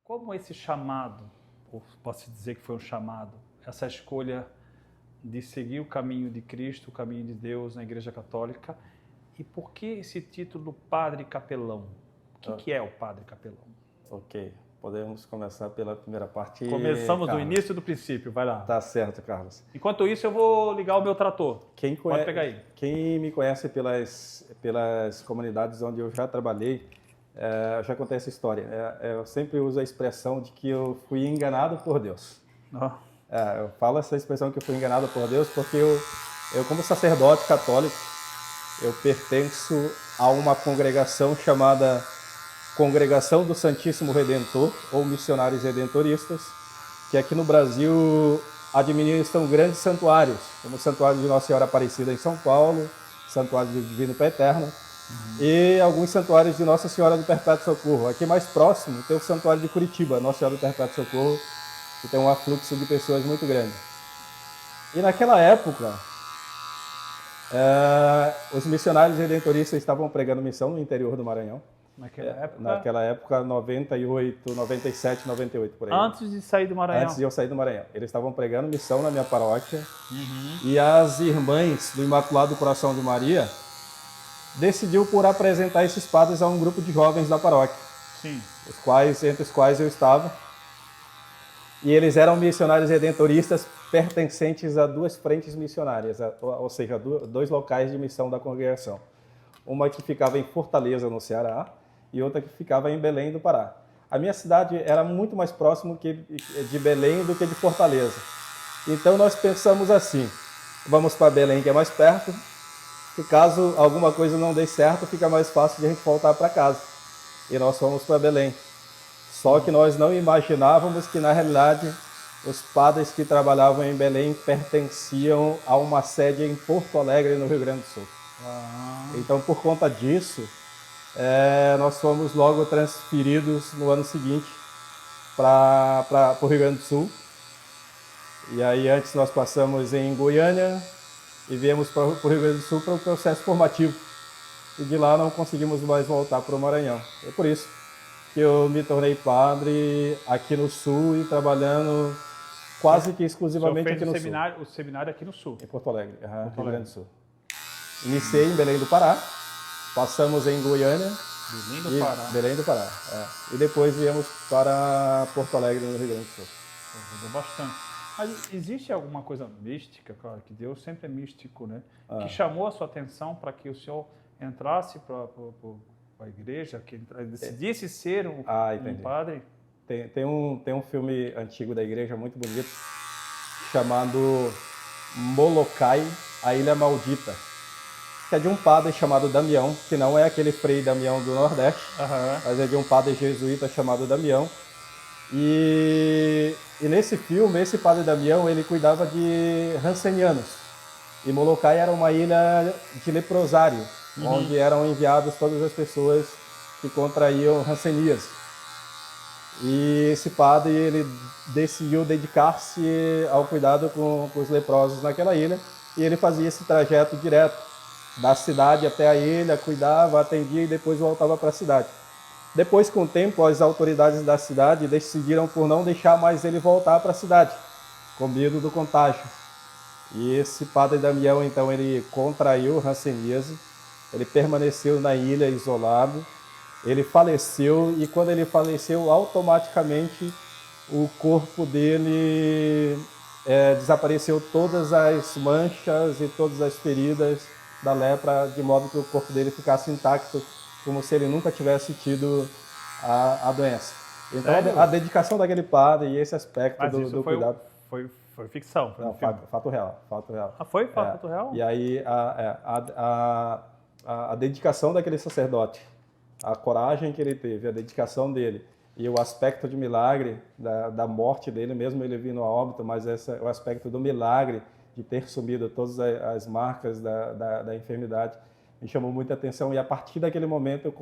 Como esse chamado, ou posso dizer que foi um chamado, essa escolha de seguir o caminho de Cristo, o caminho de Deus na Igreja Católica, e por que esse título Padre Capelão? O que é o Padre Capelão? Ok, podemos começar pela primeira parte. Começamos do Carlos. início do princípio, vai lá. Tá certo, Carlos. Enquanto isso, eu vou ligar o meu trator. Pode pegar aí. Quem me conhece pelas comunidades onde eu já trabalhei, já contei essa história. Eu sempre uso a expressão de que eu fui enganado por Deus. Oh. Eu falo essa expressão que eu fui enganado por Deus porque eu como sacerdote católico, eu pertenço a uma congregação chamada Congregação do Santíssimo Redentor, ou Missionários Redentoristas, que aqui no Brasil administram grandes santuários, como o Santuário de Nossa Senhora Aparecida em São Paulo, Santuário do Divino Pai Eterno, e alguns santuários de Nossa Senhora do Perpétuo Socorro. Aqui mais próximo tem o Santuário de Curitiba, Nossa Senhora do Perpétuo Socorro, que tem um afluxo de pessoas muito grande. E naquela época, os missionários redentoristas estavam pregando missão no interior do Maranhão. Naquela época, 98, 97, 98, por aí. Antes de sair do Maranhão? Antes de eu sair do Maranhão. Eles estavam pregando missão na minha paróquia. E as irmãs do Imaculado Coração de Maria decidiu por apresentar esses padres a um grupo de jovens da paróquia. Sim. Entre os quais eu estava. E eles eram missionários redentoristas pertencentes a duas frentes missionárias, ou seja, dois locais de missão da congregação. Uma que ficava em Fortaleza, no Ceará, e outra que ficava em Belém do Pará. A minha cidade era muito mais próximo de Belém do que de Fortaleza. Então nós pensamos assim, vamos para Belém, que é mais perto, e caso alguma coisa não dê certo, fica mais fácil de a gente voltar para casa. E nós fomos para Belém. Só que nós não imaginávamos que, na realidade, os padres que trabalhavam em Belém pertenciam a uma sede em Porto Alegre, no Rio Grande do Sul. Então, por conta disso, nós fomos logo transferidos no ano seguinte para o Rio Grande do Sul. E aí, antes nós passamos em Goiânia e viemos para o Rio Grande do Sul para o processo formativo. E de lá não conseguimos mais voltar para o Maranhão. É por isso que eu me tornei padre aqui no Sul e trabalhando quase que exclusivamente aqui no Sul. O seminário aqui no Sul? Em Porto Alegre, Rio Grande do Sul. Iniciei em Belém do Pará, passamos em Goiânia, Belém do Pará. E depois viemos para Porto Alegre, no Rio Grande do Sul. Ajudou bastante. Mas existe alguma coisa mística, claro que Deus sempre é místico, né? Que chamou a sua atenção para que o senhor entrasse para a igreja, que decidisse ser um padre? Tem um filme antigo da igreja muito bonito, chamado Molokai, a Ilha Maldita, que é de um padre chamado Damião, que não é aquele Frei Damião do Nordeste, mas é de um padre jesuíta chamado Damião. E nesse filme, esse padre Damião, ele cuidava de rancenianos. E Molokai era uma ilha de leprosário, onde eram enviadas todas as pessoas que contraíam rancenias. E esse padre, ele decidiu dedicar-se ao cuidado com os leprosos naquela ilha, e ele fazia esse trajeto direto da cidade até a ilha, cuidava, atendia e depois voltava para a cidade. Depois, com o tempo, as autoridades da cidade decidiram por não deixar mais ele voltar para a cidade, com medo do contágio. E esse padre Damião, então, ele contraiu hanseníase, ele permaneceu na ilha isolado, ele faleceu, e quando ele faleceu, automaticamente o corpo dele desapareceu todas as manchas e todas as feridas da lepra, de modo que o corpo dele ficasse intacto, como se ele nunca tivesse tido a doença. Então, a dedicação daquele padre e esse aspecto do cuidado... Foi ficção? Foi fato real. Foi fato real? E aí, a dedicação daquele sacerdote, a coragem que ele teve, a dedicação dele, e o aspecto de milagre da morte dele, mesmo ele vindo a óbito, mas o aspecto do milagre, de ter sumido todas as marcas da enfermidade, me chamou muita atenção. E a partir daquele momento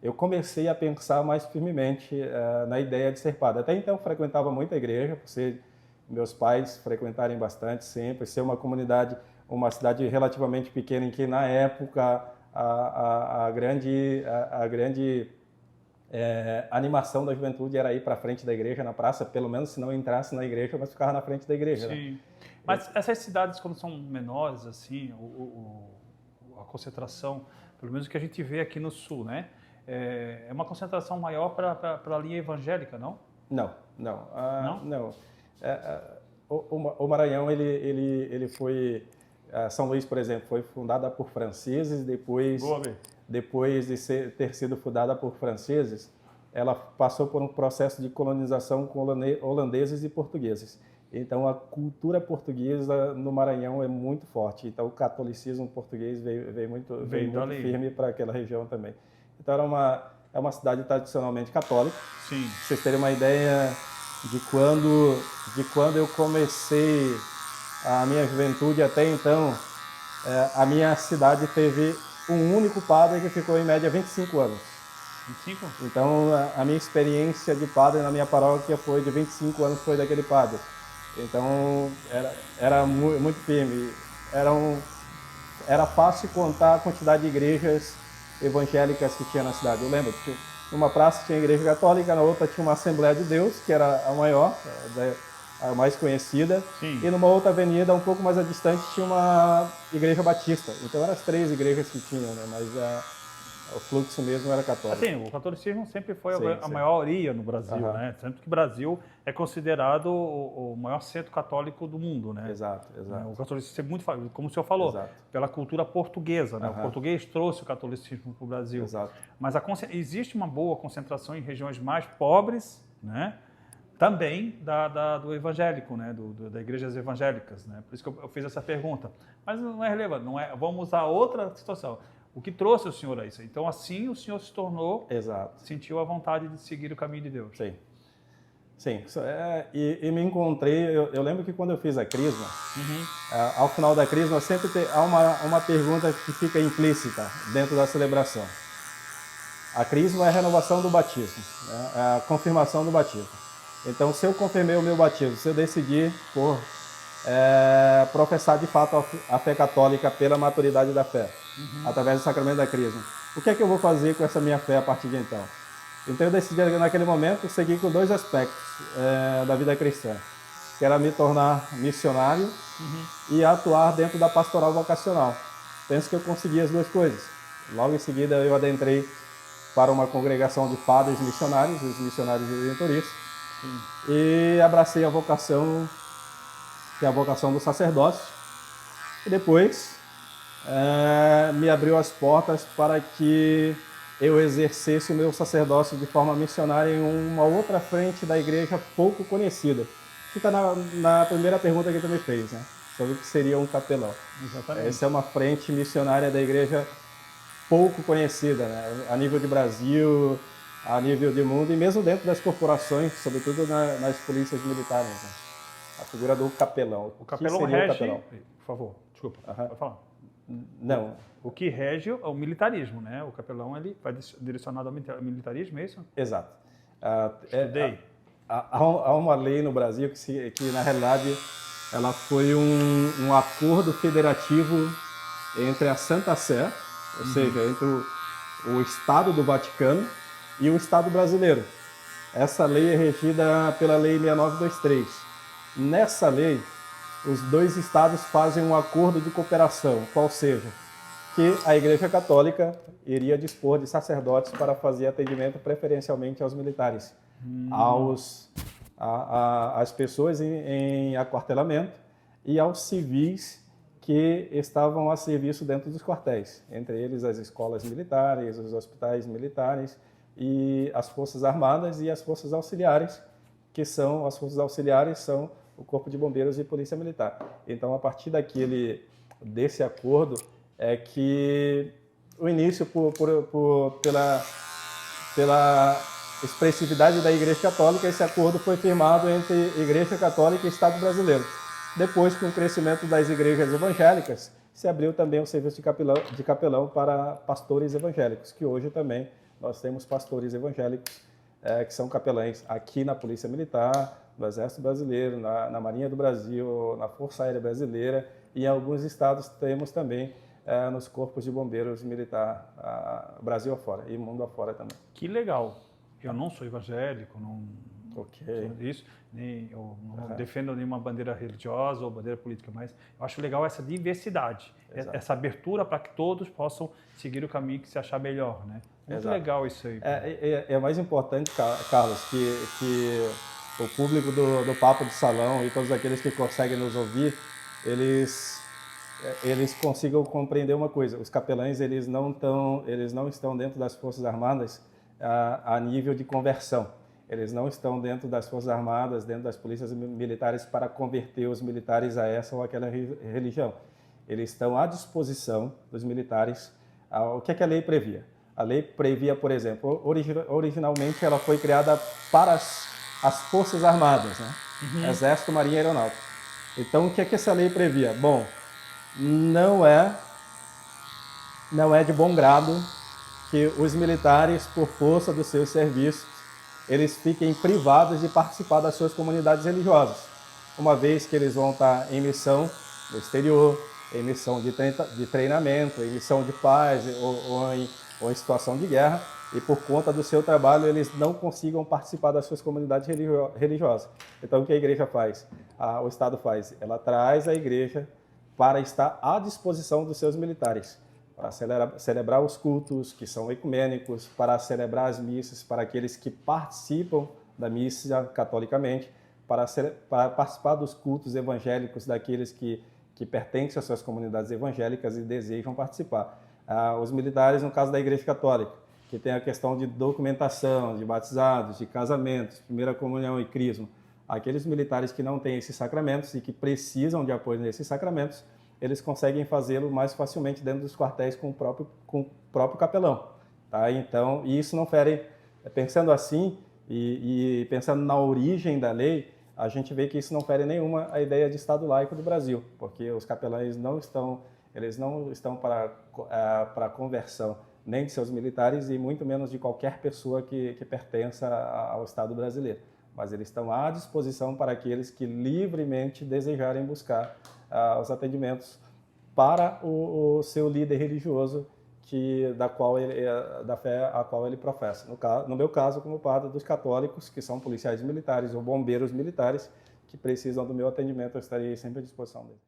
eu comecei a pensar mais firmemente na ideia de ser padre. Até então frequentava muito a igreja, por ser meus pais frequentarem bastante sempre, ser uma comunidade, uma cidade relativamente pequena, em que na época a grande a animação da juventude era ir para frente da igreja, na praça, pelo menos se não entrasse na igreja, mas ficava na frente da igreja. Sim. Né? Mas essas cidades, quando são menores, assim, a concentração, pelo menos o que a gente vê aqui no sul, né? É uma concentração maior para a linha evangélica, não? Não. Não? O Maranhão, ele foi... São Luís, por exemplo, foi fundada por franceses, depois de ter sido fundada por franceses, ela passou por um processo de colonização com holandeses e portugueses. Então, a cultura portuguesa no Maranhão é muito forte. Então, o catolicismo português veio muito firme para aquela região também. Então, é uma cidade tradicionalmente católica. Sim. Pra vocês terem uma ideia de quando eu comecei a minha juventude até então, a minha cidade teve um único padre que ficou em média 25 anos. 25? Então, a minha experiência de padre na minha paróquia foi de 25 anos, foi daquele padre. Então, era muito firme. Era fácil contar a quantidade de igrejas evangélicas que tinha na cidade. Eu lembro que numa praça tinha a igreja católica, na outra tinha uma Assembleia de Deus, que era a maior, a mais conhecida. Sim. E numa outra avenida, um pouco mais distante, tinha uma igreja batista. Então, eram as 3 igrejas que tinham, né? Mas o fluxo mesmo era católico. Assim, o catolicismo sempre foi a Sim. maioria no Brasil, Aham. né? Tanto que o Brasil é considerado o maior centro católico do mundo, né? Exato. O catolicismo é muito, como o senhor falou, Exato. pela cultura portuguesa, né? Aham. O português trouxe o catolicismo para o Brasil. Exato. Mas existe uma boa concentração em regiões mais pobres, né? Também do evangélico, né? Das igrejas evangélicas, né? Por isso que eu fiz essa pergunta. Mas não é relevante, vamos usar outra situação. O que trouxe o senhor a isso? Então, assim, o senhor se tornou, sentiu a vontade de seguir o caminho de Deus. Sim. E me encontrei, eu lembro que quando eu fiz a Crisma, ao final da Crisma, sempre há uma pergunta que fica implícita dentro da celebração. A Crisma é a renovação do batismo, né? É a confirmação do batismo. Então, se eu confirmei o meu batismo, se eu decidir por professar de fato a fé católica pela maturidade da fé, através do sacramento da Crisma, o que é que eu vou fazer com essa minha fé a partir de então? Então eu decidi naquele momento seguir com 2 aspectos da vida cristã, que era me tornar missionário e atuar dentro da pastoral vocacional. Penso que eu consegui as 2 coisas. Logo em seguida eu adentrei para uma congregação de padres missionários, os missionários redentoristas, e abracei a vocação, que é a vocação do sacerdócio, e depois me abriu as portas para que eu exercesse o meu sacerdócio de forma missionária em uma outra frente da igreja pouco conhecida. Fica na primeira pergunta que tu me fez, né? Sobre o que seria um capelão. Exatamente. Essa é uma frente missionária da igreja pouco conhecida, né? A nível de Brasil, a nível de mundo e mesmo dentro das corporações, sobretudo nas polícias militares. Né? A figura do capelão. O capelão seria rege... o capelão? Por favor, desculpa, pode falar. Não. O que rege é o militarismo, né? O capelão ele vai direcionado ao militarismo, é isso? Exato. Estudei. Há uma lei no Brasil que na realidade, ela foi um acordo federativo entre a Santa Sé, ou seja, entre o Estado do Vaticano e o Estado brasileiro. Essa lei é regida pela Lei 6923. Nessa lei, os 2 estados fazem um acordo de cooperação, qual seja, que a Igreja Católica iria dispor de sacerdotes para fazer atendimento preferencialmente aos militares, às pessoas em aquartelamento e aos civis que estavam a serviço dentro dos quartéis, entre eles as escolas militares, os hospitais militares e as forças armadas e as forças auxiliares, as forças auxiliares são o Corpo de Bombeiros e Polícia Militar. Então, a partir desse acordo, é que o início, pela expressividade da Igreja Católica, esse acordo foi firmado entre Igreja Católica e Estado brasileiro. Depois, com o crescimento das igrejas evangélicas, se abriu também o serviço de capelão para pastores evangélicos, que hoje também nós temos pastores evangélicos que são capelães aqui na Polícia Militar, no Exército Brasileiro, na Marinha do Brasil, na Força Aérea Brasileira e em alguns estados temos também nos corpos de bombeiros militar, Brasil afora e mundo afora também. Que legal. Eu não sou evangélico, não Ok. sou isso, nem eu não defendo nenhuma bandeira religiosa ou bandeira política, mas eu acho legal essa diversidade, Exato. essa abertura para que todos possam seguir o caminho que se achar melhor, né? Muito Exato. legal isso aí. É mais importante, Carlos, que o público do Papo de Salão e todos aqueles que conseguem nos ouvir, eles consigam compreender uma coisa: os capelães eles não estão dentro das Forças Armadas a nível de conversão. Eles não estão dentro das Forças Armadas, dentro das polícias militares para converter os militares a essa ou aquela religião. Eles estão à disposição dos militares. O que é que a lei previa? A lei previa, por exemplo, originalmente ela foi criada para as Forças Armadas, né? Exército, Marinha e Aeronáutica. Então, o que é que essa lei previa? Bom, não é de bom grado que os militares, por força dos seus serviços, eles fiquem privados de participar das suas comunidades religiosas, uma vez que eles vão estar em missão no exterior, em missão de treinamento, em missão de paz ou em situação de guerra, e por conta do seu trabalho eles não consigam participar das suas comunidades religiosas. Então o que a igreja faz? O Estado faz? Ela traz a igreja para estar à disposição dos seus militares, para celebrar os cultos que são ecumênicos, para celebrar as missas, para aqueles que participam da missa catolicamente, para participar dos cultos evangélicos daqueles que pertencem às suas comunidades evangélicas e desejam participar. Os militares, no caso da Igreja Católica, que tem a questão de documentação, de batizados, de casamentos, primeira comunhão e crisma, aqueles militares que não têm esses sacramentos e que precisam de apoio nesses sacramentos, eles conseguem fazê-lo mais facilmente dentro dos quartéis com o próprio capelão. Tá? Então, isso não fere, pensando assim e pensando na origem da lei, a gente vê que isso não fere nenhuma a ideia de Estado laico do Brasil, porque os capelães não estão para conversão nem de seus militares e muito menos de qualquer pessoa que pertença ao Estado brasileiro. Mas eles estão à disposição para aqueles que livremente desejarem buscar os atendimentos para o seu líder religioso da fé a qual ele professa. No meu caso, como padre dos católicos, que são policiais militares ou bombeiros militares, que precisam do meu atendimento, eu estarei sempre à disposição deles.